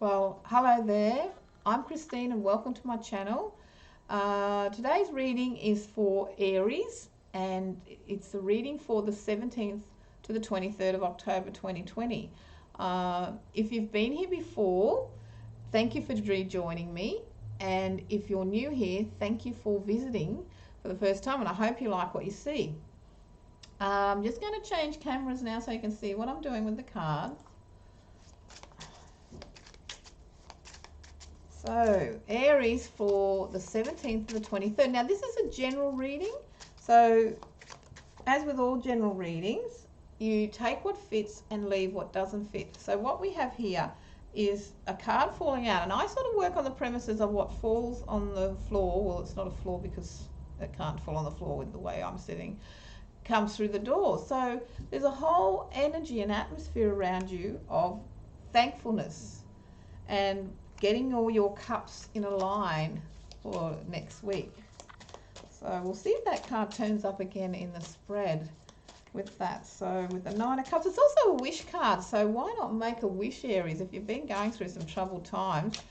Well, hello there. I'm Christine and welcome to my channel. Today's reading is for Aries and it's the reading for the 17th to the 23rd of October 2020. If you've been here before, thank you for rejoining me. And if you're new here, thank you for visiting for the first time and I hope you like what you see. I'm just going to change cameras now so you can see what I'm doing with the cards. So, Aries for the 17th to the 23rd. Now, this is a general reading. So, as with all general readings, you take what fits and leave what doesn't fit. So, what we have here is a card falling out. And I sort of work on the premises of what falls on the floor. Well, it's not a floor because it can't fall on the floor with the way I'm sitting. Comes through the door. So, there's a whole energy and atmosphere around you of thankfulness and getting all your cups in a line for next week. So we'll see if that card turns up again in the spread with that. So with the Nine of Cups, it's also a wish card. So why not make a wish, Aries? If you've been going through some troubled times,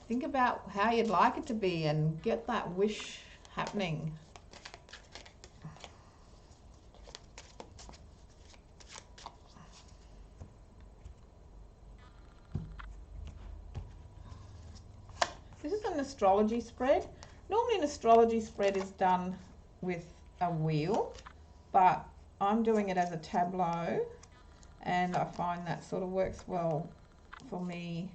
think about how you'd like it to be and get that wish happening. This is an astrology spread. Normally an astrology spread is done with a wheel, but I'm doing it as a tableau and I find that sort of works well for me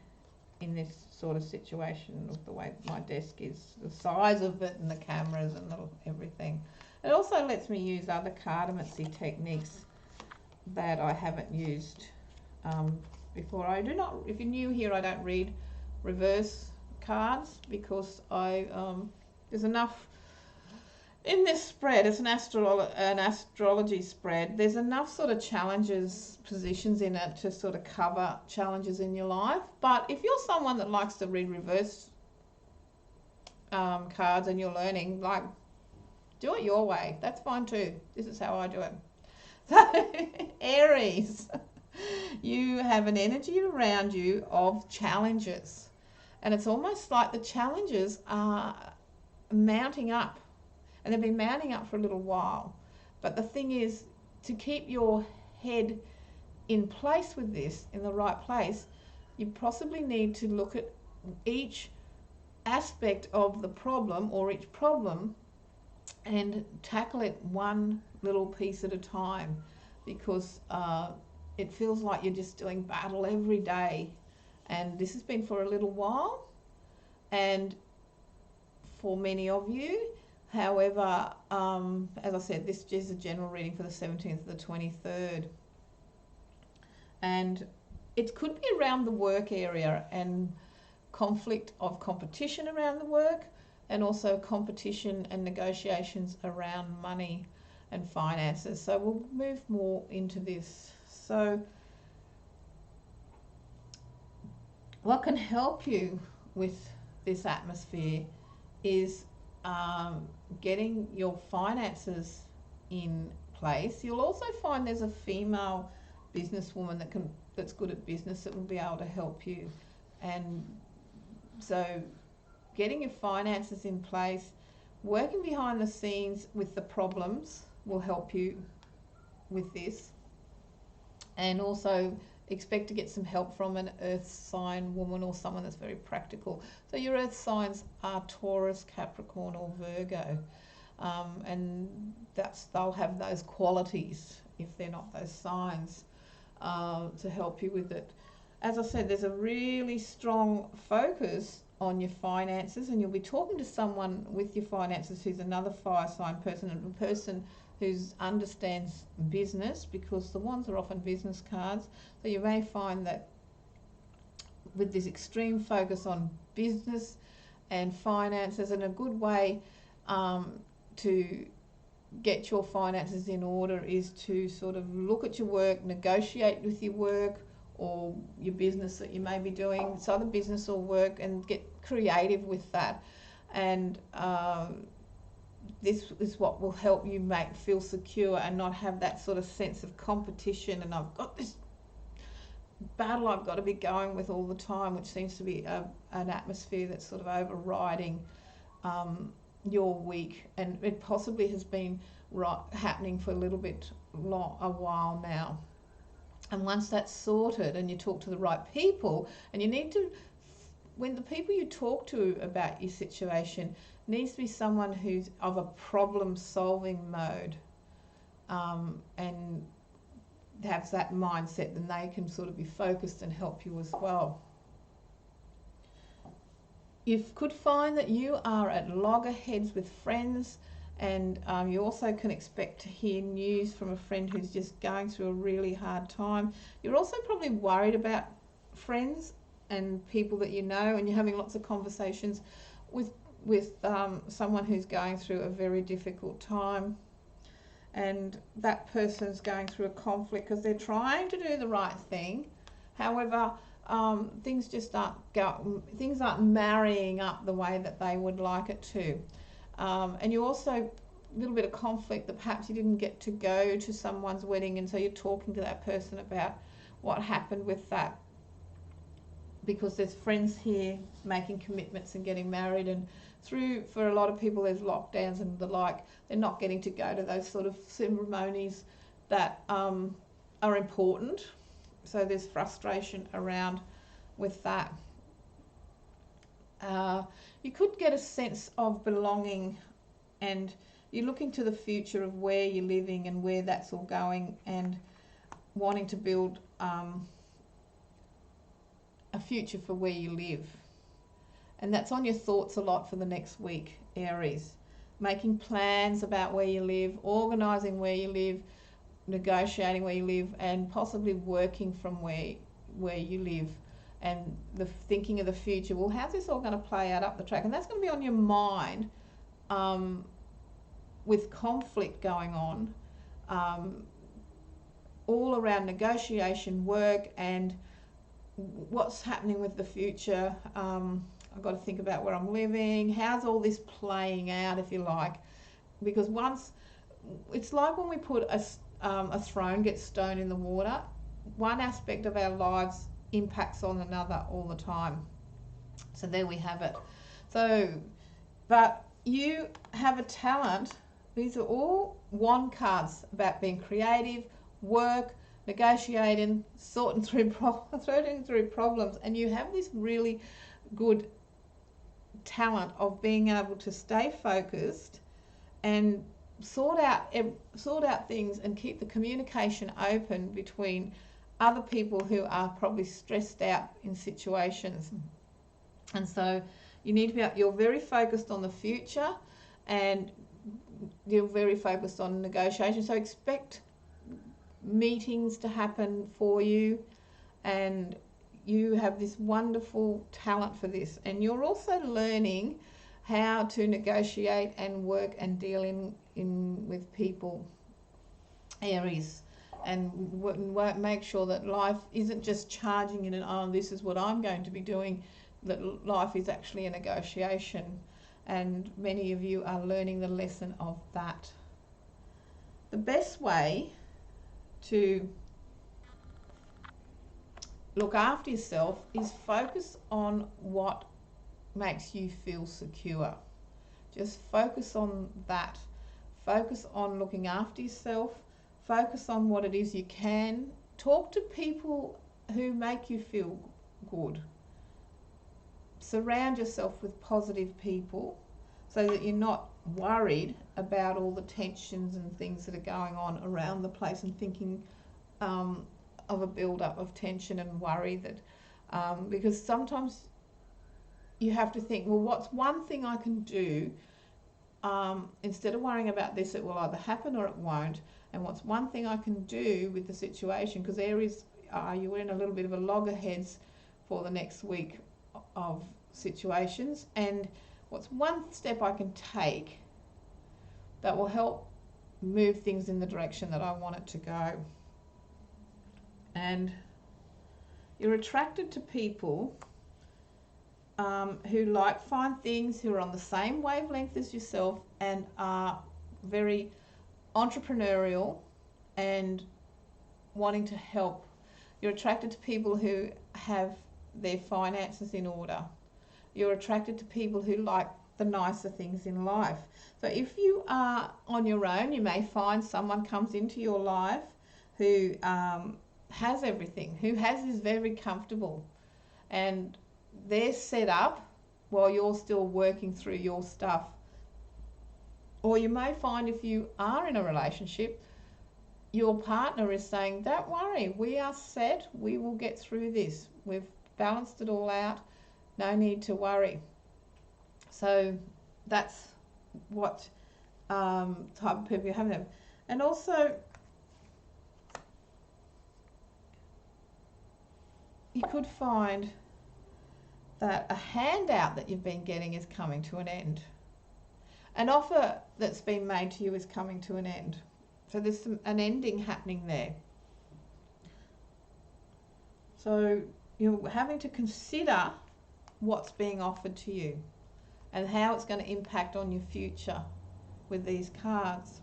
in this sort of situation with the way my desk is, the size of it and the cameras and everything. It also lets me use other cartomancy techniques that I haven't used before. I do not, if you're new here, I don't read reverse cards because there's enough in this spread. It's an astrology spread. There's enough sort of challenges, positions in it to sort of cover challenges in your life. But if you're someone that likes to read reverse cards and you're learning, like, do it your way. That's fine too. This is how I do it. So Aries, you have an energy around you of challenges. And it's almost like the challenges are mounting up. And they've been mounting up for a little while. But the thing is, to keep your head in place with this, in the right place, you possibly need to look at each aspect of the problem or each problem and tackle it one little piece at a time. Because it feels like you're just doing battle every day. And this has been for a little while, and for many of you. However, as I said, this is a general reading for the 17th to the 23rd. And it could be around the work area and conflict of competition around the work, and also competition and negotiations around money and finances. So we'll move more into this. So what can help you with this atmosphere is getting your finances in place. You'll also find there's a female businesswoman that's good at business that will be able to help you. And so getting your finances in place, working behind the scenes with the problems will help you with this. And also expect to get some help from an earth sign woman or someone that's very practical. So your earth signs are Taurus, Capricorn or Virgo, and they'll have those qualities if they're not those signs to help you with it. As I said, there's a really strong focus on your finances, and you'll be talking to someone with your finances who's another fire sign person, and a person who understands business, because the wands are often business cards. So you may find that with this extreme focus on business and finances, and a good way to get your finances in order is to sort of look at your work, negotiate with your work or your business that you may be doing. It's either business or work, and get creative with that. And this is what will help you feel secure and not have that sort of sense of competition and I've got this battle I've got to be going with all the time, which seems to be an atmosphere that's sort of overriding your week, and it possibly has been happening for a little bit a while now. And once that's sorted and you talk to the right people, and you need to, when the people you talk to about your situation needs to be someone who's of a problem solving mode, and has that mindset, then they can sort of be focused and help you as well. You could find that you are at loggerheads with friends, and you also can expect to hear news from a friend who's just going through a really hard time. You're also probably worried about friends and people that you know, and you're having lots of conversations with someone who's going through a very difficult time, and that person's going through a conflict because they're trying to do the right thing. However, things just aren't marrying up the way that they would like it to. And you also, a little bit of conflict that perhaps you didn't get to go to someone's wedding, and so you're talking to that person about what happened with that, because there's friends here making commitments and getting married, and for a lot of people there's lockdowns and the like, they're not getting to go to those sort of ceremonies that are important. So there's frustration around with that. You could get a sense of belonging, and you're looking to the future of where you're living and where that's all going, and wanting to build a future for where you live. And that's on your thoughts a lot for the next week, Aries. Making plans about where you live, organising where you live, negotiating where you live, and possibly working from where you live, and the thinking of the future. Well, how's this all going to play out up the track? And that's going to be on your mind, with conflict going on, all around negotiation, work, and what's happening with the future. I've got to think about where I'm living. How's all this playing out, if you like? Because it's like when we put a throne gets stone in the water. One aspect of our lives impacts on another all the time. So there we have it. But you have a talent. These are all wand cards about being creative, work, negotiating, sorting through problems, and you have this really good talent of being able to stay focused and sort out things, and keep the communication open between other people who are probably stressed out in situations. And so you need to be, you're very focused on the future, and you're very focused on negotiation. So expect meetings to happen for you, and you have this wonderful talent for this. And you're also learning how to negotiate and work and deal in with people, Aries, and make sure that life isn't just charging in and, oh, this is what I'm going to be doing, that life is actually a negotiation. And many of you are learning the lesson of that. The best way to look after yourself is focus on what makes you feel secure. Just focus on that. Focus on looking after yourself. Focus on what it is you can. Talk to people who make you feel good. Surround yourself with positive people so that you're not worried about all the tensions and things that are going on around the place, and thinking of a build-up of tension and worry, that because sometimes you have to think, well, what's one thing I can do instead of worrying about this, it will either happen or it won't, and what's one thing I can do with the situation? Because Aries, you're in a little bit of a loggerheads for the next week of situations, and what's one step I can take that will help move things in the direction that I want it to go. And you're attracted to people who like fine things, who are on the same wavelength as yourself, and are very entrepreneurial and wanting to help. You're attracted to people who have their finances in order. You're attracted to people who like the nicer things in life. So if you are on your own, you may find someone comes into your life who has everything, who is very comfortable, and they're set up while you're still working through your stuff. Or you may find, if you are in a relationship, your partner is saying, don't worry, we are set, we will get through this, we've balanced it all out, no need to worry. So that's what type of people you have them. And also, you could find that a handout that you've been getting is coming to an end. An offer that's been made to you is coming to an end. So there's an ending happening there. So you're having to consider what's being offered to you and how it's going to impact on your future with these cards.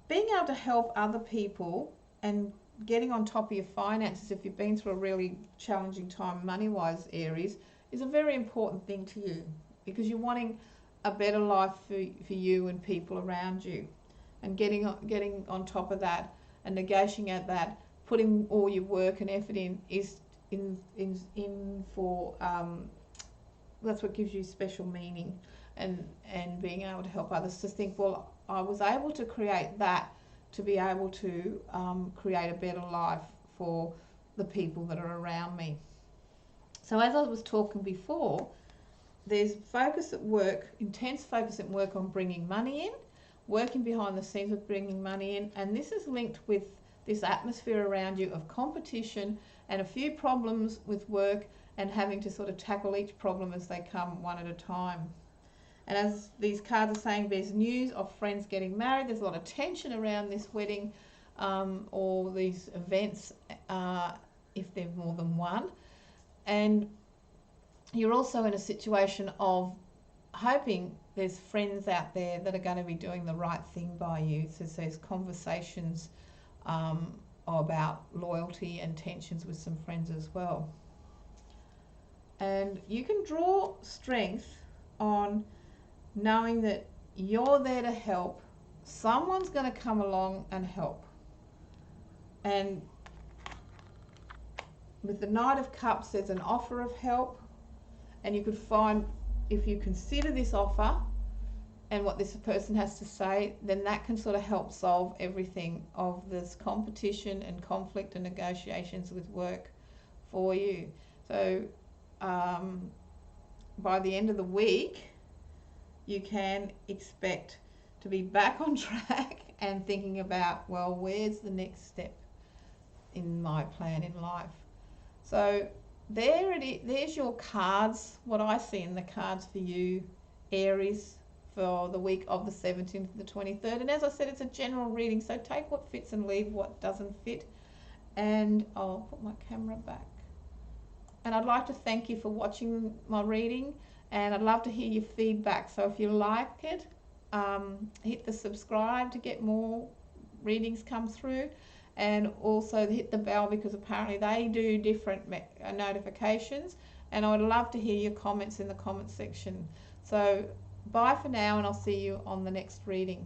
Being able to help other people and getting on top of your finances if you've been through a really challenging time money-wise, Aries, is a very important thing to you, because you're wanting a better life for you and people around you, and getting on top of that and negotiating that, putting all your work and effort in is in for that's what gives you special meaning, and being able to help others to think, well, I was able to create that to be able to create a better life for the people that are around me. So as I was talking before, there's focus at work, intense focus at work on bringing money in, working behind the scenes with bringing money in, and this is linked with this atmosphere around you of competition and a few problems with work, and having to sort of tackle each problem as they come one at a time. And as these cards are saying, there's news of friends getting married. There's a lot of tension around this wedding or these events if there's more than one. And you're also in a situation of hoping there's friends out there that are going to be doing the right thing by you. So there's conversations about loyalty and tensions with some friends as well. And you can draw strength on knowing that you're there to help. Someone's going to come along and help. And with the Knight of Cups, there's an offer of help. And you could find, if you consider this offer and what this person has to say, then that can sort of help solve everything of this competition and conflict and negotiations with work for you. So by the end of the week, you can expect to be back on track and thinking about, well, where's the next step in my plan in life? So there it is. There's your cards, what I see in the cards for you, Aries, for the week of the 17th to the 23rd. And as I said, it's a general reading, so take what fits and leave what doesn't fit. And I'll put my camera back. And I'd like to thank you for watching my reading, and I'd love to hear your feedback. So if you like it, hit the subscribe to get more readings come through, and also hit the bell, because apparently they do different notifications, and I would love to hear your comments in the comment section. So bye for now, and I'll see you on the next reading.